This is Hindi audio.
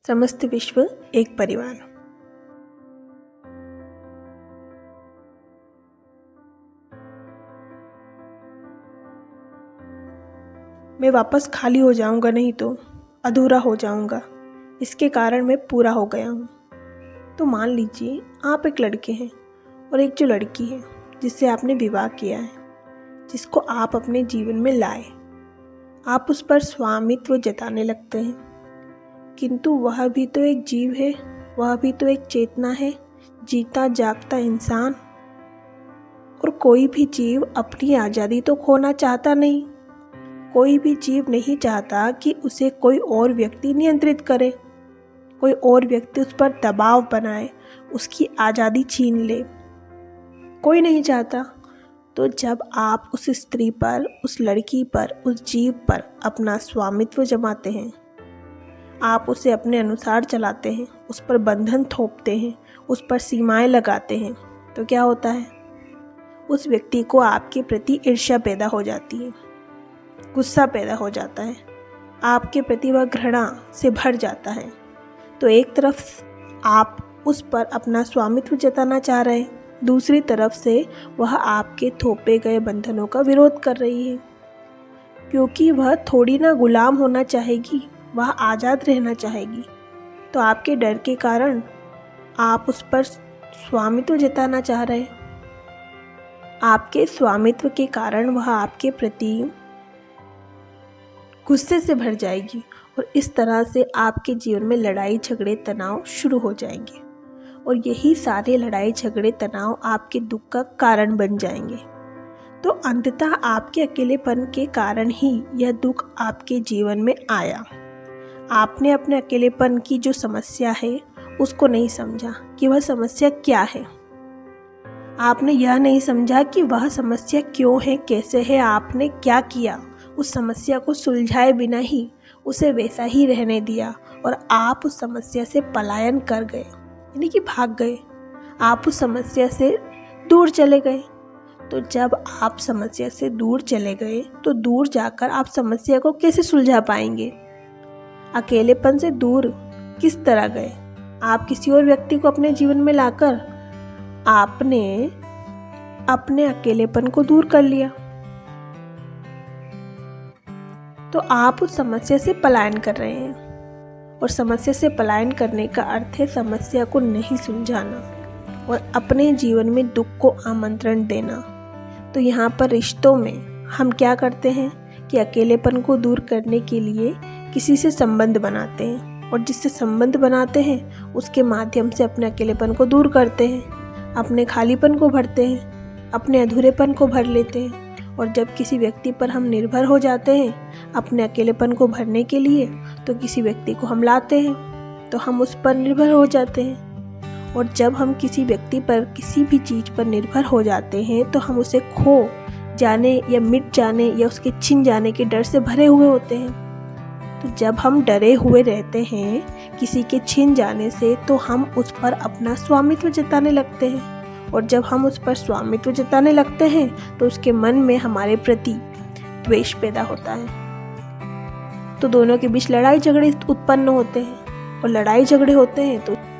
समस्त विश्व एक परिवार। मैं वापस खाली हो जाऊंगा, नहीं तो अधूरा हो जाऊंगा। इसके कारण मैं पूरा हो गया हूँ। तो मान लीजिए आप एक लड़के हैं और एक जो लड़की है जिससे आपने विवाह किया है, जिसको आप अपने जीवन में लाए। आप उस पर स्वामित्व जताने लगते हैं, किंतु वह भी तो एक जीव है, वह भी तो एक चेतना है, जीता जागता इंसान। और कोई भी जीव अपनी आज़ादी तो खोना चाहता नहीं। कोई भी जीव नहीं चाहता कि उसे कोई और व्यक्ति नियंत्रित करे, कोई और व्यक्ति उस पर दबाव बनाए, उसकी आज़ादी छीन ले। कोई नहीं चाहता। तो जब आप उस स्त्री पर, उस लड़की पर, उस जीव पर अपना स्वामित्व जमाते हैं, आप उसे अपने अनुसार चलाते हैं, उस पर बंधन थोपते हैं, उस पर सीमाएं लगाते हैं, तो क्या होता है? उस व्यक्ति को आपके प्रति ईर्ष्या पैदा हो जाती है, गुस्सा पैदा हो जाता है, आपके प्रति वह घृणा से भर जाता है। तो एक तरफ आप उस पर अपना स्वामित्व जताना चाह रहे हैं, दूसरी तरफ से वह आपके थोपे गए बंधनों का विरोध कर रही है, क्योंकि वह थोड़ी ना गुलाम होना चाहेगी, वह आज़ाद रहना चाहेगी। तो आपके डर के कारण आप उस पर स्वामित्व जताना चाह रहे हैं। आपके स्वामित्व के कारण वह आपके प्रति गुस्से से भर जाएगी और इस तरह से आपके जीवन में लड़ाई झगड़े तनाव शुरू हो जाएंगे। और यही सारे लड़ाई झगड़े तनाव आपके दुख का कारण बन जाएंगे। तो अंततः आपके अकेलेपन के कारण ही यह दुख आपके जीवन में आया। आपने अपने अकेलेपन की जो समस्या है उसको नहीं समझा कि वह समस्या क्या है। आपने यह नहीं समझा कि वह समस्या क्यों है, कैसे है, आपने क्या किया। उस समस्या को सुलझाए बिना ही उसे वैसा ही रहने दिया और आप उस समस्या से पलायन कर गए, यानी कि भाग गए। आप उस समस्या से दूर चले गए। तो जब आप समस्या से दूर चले गए तो दूर जाकर आप समस्या को कैसे सुलझा पाएंगे? अकेलेपन से दूर किस तरह गए? आप किसी और व्यक्ति को अपने जीवन में लाकर आपने अपने अकेलेपन को दूर कर लिया। तो आप उस समस्या से पलायन कर रहे हैं और समस्या से पलायन करने का अर्थ है समस्या को नहीं सुलझाना और अपने जीवन में दुख को आमंत्रण देना। तो यहाँ पर रिश्तों में हम क्या करते हैं कि अकेलेपन को दूर करने के लिए किसी से संबंध बनाते हैं और जिससे संबंध बनाते हैं उसके माध्यम से अपने अकेलेपन को दूर करते हैं, अपने खालीपन को भरते हैं, अपने अधूरेपन को भर लेते हैं। और जब किसी व्यक्ति पर हम निर्भर हो जाते हैं अपने अकेलेपन को भरने के लिए, तो किसी व्यक्ति को हम लाते हैं तो हम उस पर निर्भर हो जाते हैं। और जब हम किसी व्यक्ति पर, किसी भी चीज़ पर निर्भर हो जाते हैं तो हम उसे खो जाने या मिट जाने या उसके छिन जाने के डर से भरे हुए होते हैं। तो जब हम डरे हुए रहते हैं किसी के छिन जाने से, तो हम उस पर अपना स्वामित्व जताने लगते हैं। और जब हम उस पर स्वामित्व जताने लगते हैं तो उसके मन में हमारे प्रति द्वेष पैदा होता है। तो दोनों के बीच लड़ाई झगड़े उत्पन्न होते हैं और लड़ाई झगड़े होते हैं तो